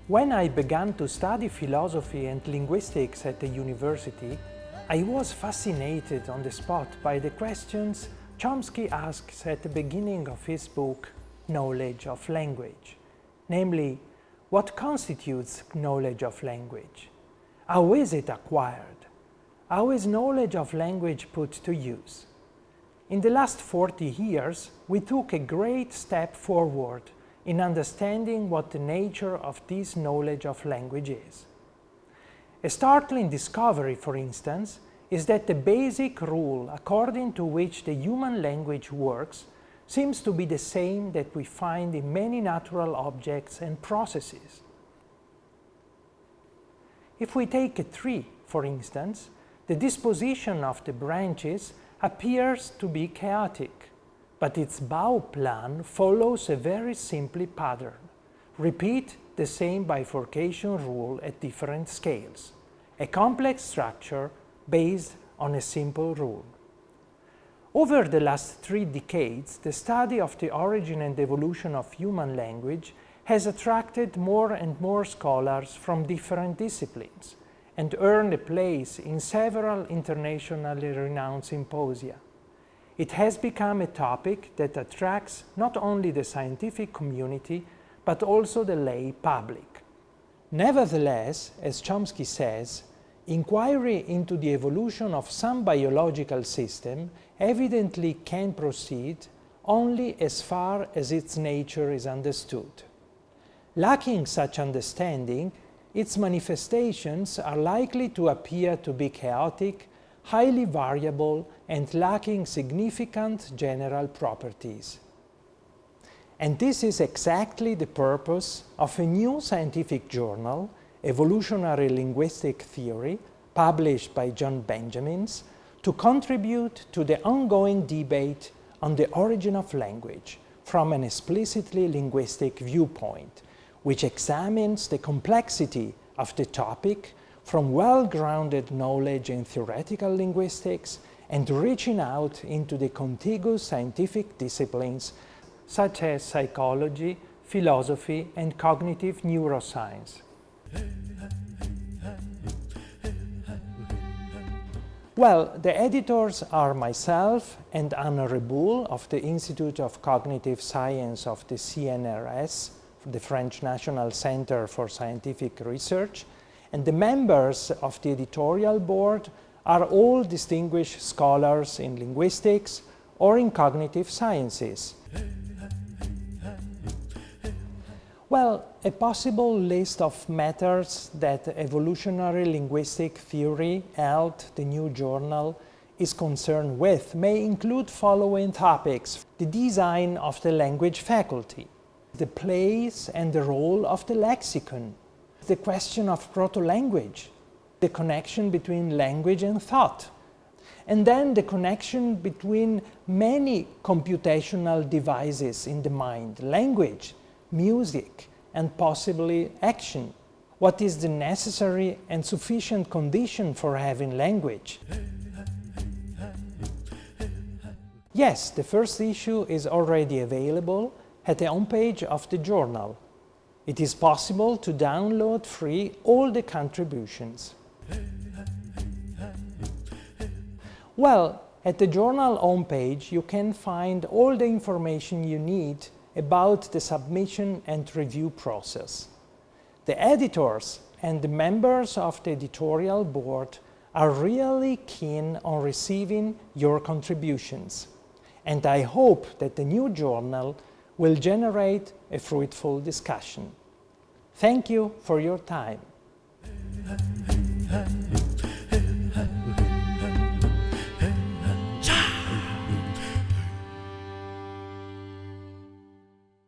When I began to study philosophy and linguistics at the university, I was fascinated on the spot by the questions Chomsky asks at the beginning of his book, Knowledge of Language. Namely, what constitutes knowledge of language? How is it acquired? How is knowledge of language put to use? In the last 40 years, we took a great step forward in understanding what the nature of this knowledge of language is. A startling discovery, for instance, is that the basic rule according to which the human language works seems to be the same that we find in many natural objects and processes. If we take a tree, for instance, the disposition of the branches appears to be chaotic, but its bough plan follows a very simple pattern. Repeat the same bifurcation rule at different scales, a complex structure based on a simple rule. Over the last 3 decades, the study of the origin and evolution of human language has attracted more and more scholars from different disciplines and earned a place in several internationally renowned symposia. It has become a topic that attracts not only the scientific community, but also the lay public. Nevertheless, as Chomsky says, inquiry into the evolution of some biological system evidently can proceed only as far as its nature is understood. Lacking such understanding, its manifestations are likely to appear to be chaotic, highly variable, and lacking significant general properties. And this is exactly the purpose of a new scientific journal, Evolutionary Linguistic Theory, published by John Benjamins, to contribute to the ongoing debate on the origin of language from an explicitly linguistic viewpoint, which examines the complexity of the topic from well-grounded knowledge in theoretical linguistics and reaching out into the contiguous scientific disciplines such as psychology, philosophy, and cognitive neuroscience. Well, the editors are myself and Anna Reboul of the Institute of Cognitive Science of the CNRS, the French National Center for Scientific Research, and the members of the editorial board are all distinguished scholars in linguistics or in cognitive sciences. Well, a possible list of matters that Evolutionary Linguistic Theory, ELT, the new journal, is concerned with may include following topics: the design of the language faculty, the place and the role of the lexicon, the question of proto-language, the connection between language and thought, and then the connection between many computational devices in the mind: language, music, and possibly action. What is the necessary and sufficient condition for having language? Yes, the first issue is already available at the homepage of the journal. It is possible to download free all the contributions. Well, at the journal homepage you can find all the information you need about the submission and review process. The editors and the members of the editorial board are really keen on receiving your contributions, and I hope that the new journal will generate a fruitful discussion. Thank you for your time.